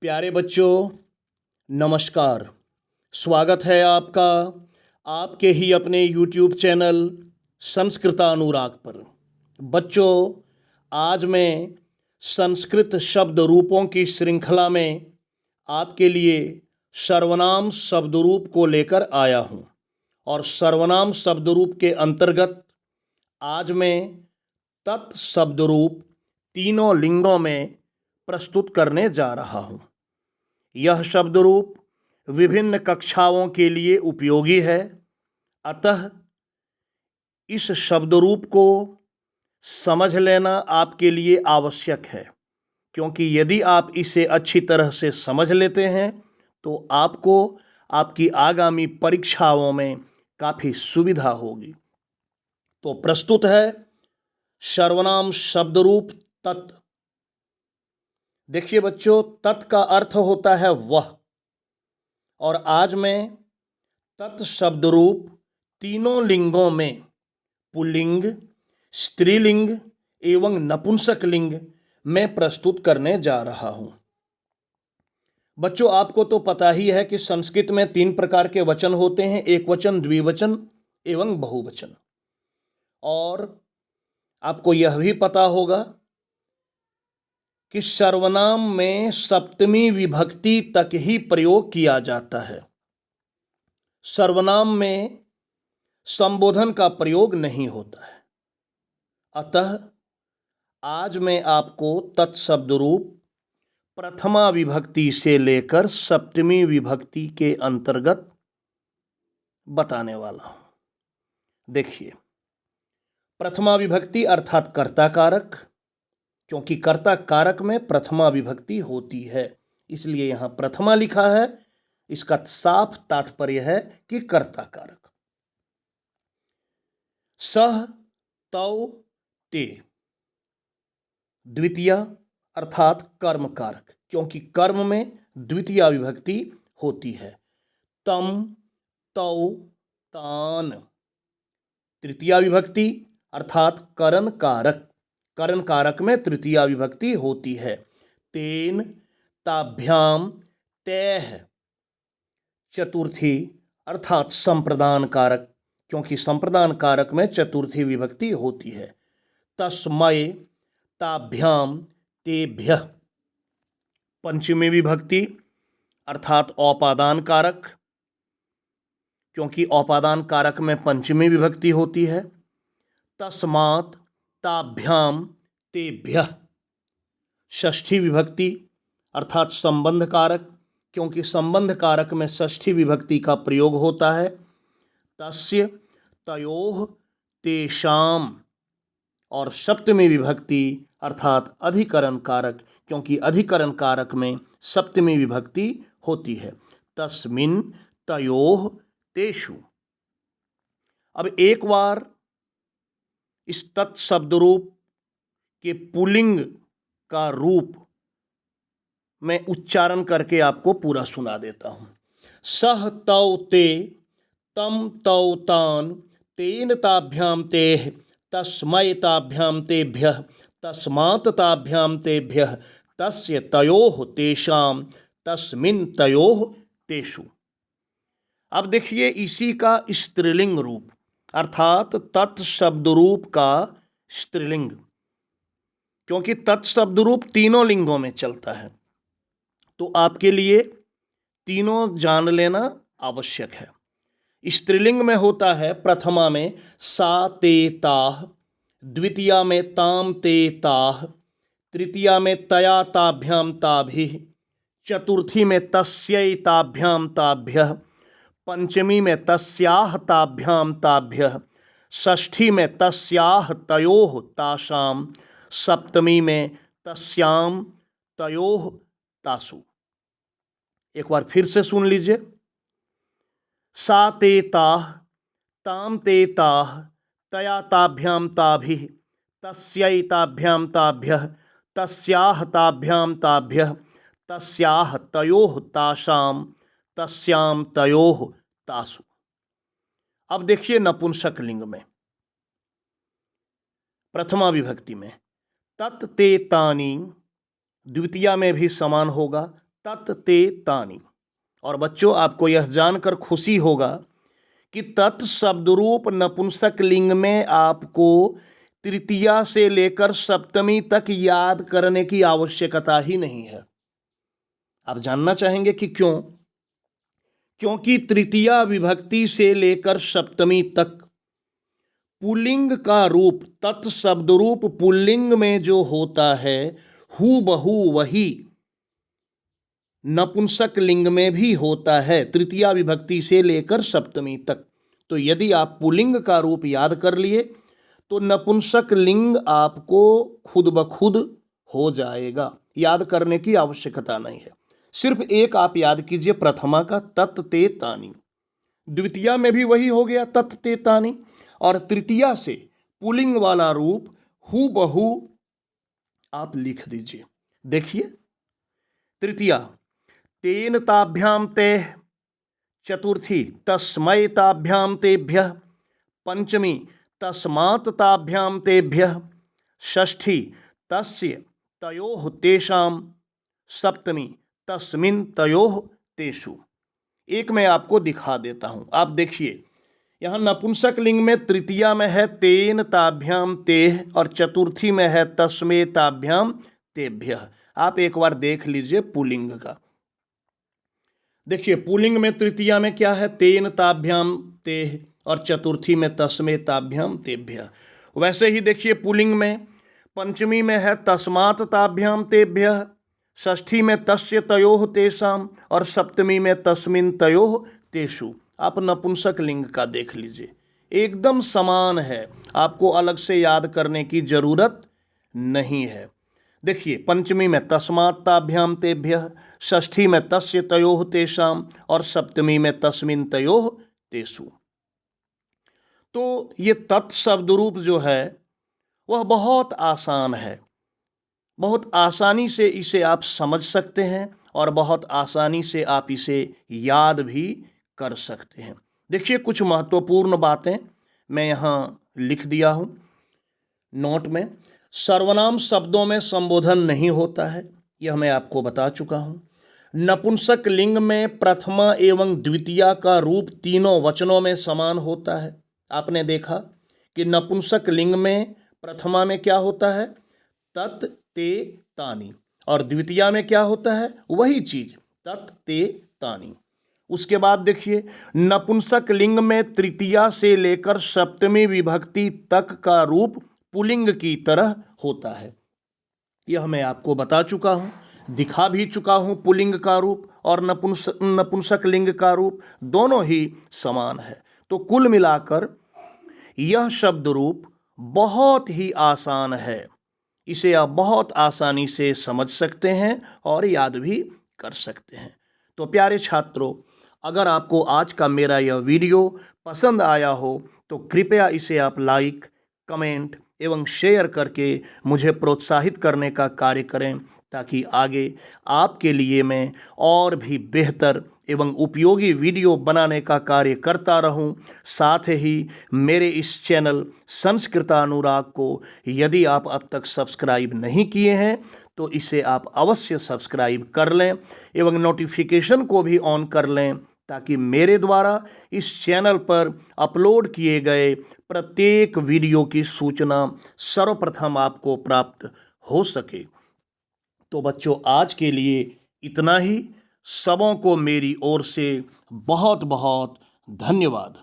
प्यारे बच्चों, नमस्कार। स्वागत है आपका आपके ही अपने YouTube चैनल संस्कृतानुराग पर। बच्चों, आज मैं संस्कृत शब्द रूपों की श्रृंखला में आपके लिए सर्वनाम शब्दरूप को लेकर आया हूँ और सर्वनाम शब्दरूप के अंतर्गत आज मैं तत् शब्दरूप तीनों लिंगों में प्रस्तुत करने जा रहा हूँ। यह शब्दरूप विभिन्न कक्षाओं के लिए उपयोगी है, अतः इस शब्दरूप को समझ लेना आपके लिए आवश्यक है, क्योंकि यदि आप इसे अच्छी तरह से समझ लेते हैं तो आपको आपकी आगामी परीक्षाओं में काफ़ी सुविधा होगी। तो प्रस्तुत है सर्वनाम शब्दरूप तत्। देखिए बच्चों, तत् का अर्थ होता है वह, और आज मैं तत् शब्दरूप तीनों लिंगों में पुल्लिंग, स्त्रीलिंग एवं नपुंसकलिंग में प्रस्तुत करने जा रहा हूं। बच्चों, आपको तो पता ही है कि संस्कृत में 3 प्रकार के वचन होते हैं, एक वचन, द्विवचन एवं बहुवचन। और आपको यह भी पता होगा कि सर्वनाम में सप्तमी विभक्ति तक ही प्रयोग किया जाता है। सर्वनाम में संबोधन का प्रयोग नहीं होता है। अतः आज मैं आपको तत्शब्दरूप प्रथमा विभक्ति से लेकर सप्तमी विभक्ति के अंतर्गत बताने वाला हूं। देखिए, प्रथमा विभक्ति अर्थात कर्ता कारक, क्योंकि कर्ता कारक में प्रथमा विभक्ति होती है, इसलिए यहां प्रथमा लिखा है। इसका साफ तात्पर्य है कि कर्ता कारक। सह, तौ, ते। द्वितीय अर्थात कर्म कारक, क्योंकि कर्म में द्वितीय विभक्ति होती है। तम, तौ, तान। तृतीया विभक्ति अर्थात करण कारक, करण कारक में तृतीया विभक्ति होती है। तेन, ताभ्याम, तैः। चतुर्थी अर्थात संप्रदान कारक, क्योंकि संप्रदान कारक में चतुर्थी विभक्ति होती है। तस्मै, ताभ्याम, तेभ्यः। पंचमी विभक्ति अर्थात औपादान कारक, क्योंकि औपादान कारक में पंचमी विभक्ति होती है। तस्मात्, ताभ्याम, तेभ्यः। षष्ठी विभक्ति अर्थात संबंध कारक, क्योंकि संबंध कारक में षष्ठी विभक्ति का प्रयोग होता है। तस्य, तयोः, तेषाम। और सप्तमी विभक्ति अर्थात अधिकरण कारक, क्योंकि अधिकरण कारक में सप्तमी विभक्ति होती है। तस्मिन्, तयोः, तेषु। अब एक बार इस तत्शब्दरूप के पुल्लिंग का रूप मैं उच्चारण करके आपको पूरा सुना देता हूं। सह, तौ, ते, तम, तौ, तान, तेन, ताभ्याम, तेः, तस्मै, ताभ्याम, तेभ्यः, तस्मात्, ताभ्याम, तेभ्यः, तस्य, तयोः, तेषां, तस्मिन्, तयोः, तेषु। अब देखिए इसी का स्त्रीलिंग रूप अर्थात तत्शब्दरूप का स्त्रीलिंग, क्योंकि तत्शब्दरूप तीनों लिंगों में चलता है, तो आपके लिए तीनों जान लेना आवश्यक है। स्त्रीलिंग में होता है प्रथमा में सा, ते, ताः। द्वितीया में ताम, ते, ताः। तृतीया में तया, ताभ्याम, ताभिः। चतुर्थी में तस्यै, ताभ्याम, ताभ्यः। पंचमी में तस्याः, ताभ्याम, ताभ्यः। षष्ठी में तस्याः, तयोः, तासां। सप्तमी में तस्यां, तयोः, तासु। एक बार फिर से सुन लीजिए। सा, ते, ताः। ताम, ते, ताः। तया, ताभ्याम, ताभिः। तस्यै, ताभ्याम, ताभ्यः। तस्याः, ताभ्याम, ताभ्यः। तस्याः, तयोः, तासां। तस्यां, तयोः, तासु। अब देखिए नपुंसक लिंग में प्रथमा विभक्ति में तत्, ते, तानि। द्वितीया में भी समान होगा, तत् ते तानि। और बच्चों, आपको यह जानकर खुशी होगा कि तत् शब्द रूप नपुंसक लिंग में आपको तृतीया से लेकर सप्तमी तक याद करने की आवश्यकता ही नहीं है। आप जानना चाहेंगे कि क्यों? क्योंकि तृतीया विभक्ति से लेकर सप्तमी तक पुल्लिंग का रूप तत् शब्द रूप पुल्लिंग में जो होता है हूबहू वही नपुंसक लिंग में भी होता है, तृतीया विभक्ति से लेकर सप्तमी तक। तो यदि आप पुल्लिंग का रूप याद कर लिए तो नपुंसक लिंग आपको खुद ब खुद हो जाएगा, याद करने की आवश्यकता नहीं है। सिर्फ एक आप याद कीजिए, प्रथमा का तत् ते तानि, द्वितीया में भी वही हो गया तत् ते तानि, और तृतीया से पुल्लिंग वाला रूप हूबहू आप लिख दीजिए। देखिए, तृतीया तेन ताभ्याम ते, चतुर्थी तस्मै ताभ्याम तेभ्यः, पंचमी तस्मात् ताभ्याम तेभ्यः, षष्ठी तस्य तयोः तेषां, सप्तमी तस्मिन् तयोः तेषु। एक मैं आपको दिखा देता हूं, आप देखिए, यहाँ नपुंसक लिंग में तृतीया में है तेन ताभ्याम तेह और चतुर्थी में है तस्मे ताभ्याम तेभ्यः। आप एक बार देख लीजिए पुल्लिंग का। देखिए, पुल्लिंग में तृतीया में क्या है? तेन ताभ्याम तेह और चतुर्थी में तस्मे ताभ्याम तेभ्यः। वैसे ही देखिए, पुल्लिंग में पंचमी में है तस्मात् ताभ्याम तेभ्यः, षष्ठी में तस्य तयोः तेषां और सप्तमी में तस्मिन् तयोः तेषु। आप नपुंसक लिंग का देख लीजिए, एकदम समान है, आपको अलग से याद करने की जरूरत नहीं है। देखिए, पंचमी में तस्मात् ताभ्याम तेभ्यः, षष्ठी में तस्य तयोः तेषां और सप्तमी में तस्मिन् तयोः तेषु। तो ये तत् शब्द रूप जो है वह बहुत आसान है, बहुत आसानी से इसे आप समझ सकते हैं और बहुत आसानी से आप इसे याद भी कर सकते हैं। देखिए, कुछ महत्वपूर्ण बातें मैं यहाँ लिख दिया हूँ नोट में। सर्वनाम शब्दों में संबोधन नहीं होता है, यह मैं आपको बता चुका हूँ। नपुंसक लिंग में प्रथमा एवं द्वितीया का रूप तीनों वचनों में समान होता है। आपने देखा कि नपुंसक लिंग में प्रथमा में क्या होता है? तत् ते तानि, और द्वितीया में क्या होता है? वही चीज तत् ते तानि। उसके बाद देखिए, नपुंसक लिंग में तृतीया से लेकर सप्तमी विभक्ति तक का रूप पुल्लिंग की तरह होता है। यह मैं आपको बता चुका हूँ, दिखा भी चुका हूँ। पुल्लिंग का रूप और नपुंसक लिंग का रूप दोनों ही समान है। तो कुल मिलाकर यह शब्द रूप बहुत ही आसान है, इसे आप बहुत आसानी से समझ सकते हैं और याद भी कर सकते हैं। तो प्यारे छात्रों, अगर आपको आज का मेरा यह वीडियो पसंद आया हो तो कृपया इसे आप लाइक, कमेंट एवं शेयर करके मुझे प्रोत्साहित करने का कार्य करें, ताकि आगे आपके लिए मैं और भी बेहतर एवं उपयोगी वीडियो बनाने का कार्य करता रहूं। साथ ही मेरे इस चैनल संस्कृतानुराग को यदि आप अब तक सब्सक्राइब नहीं किए हैं तो इसे आप अवश्य सब्सक्राइब कर लें एवं नोटिफिकेशन को भी ऑन कर लें, ताकि मेरे द्वारा इस चैनल पर अपलोड किए गए प्रत्येक वीडियो की सूचना सर्वप्रथम आपको प्राप्त हो सके। तो बच्चों, आज के लिए इतना ही। सबों को मेरी ओर से बहुत बहुत धन्यवाद।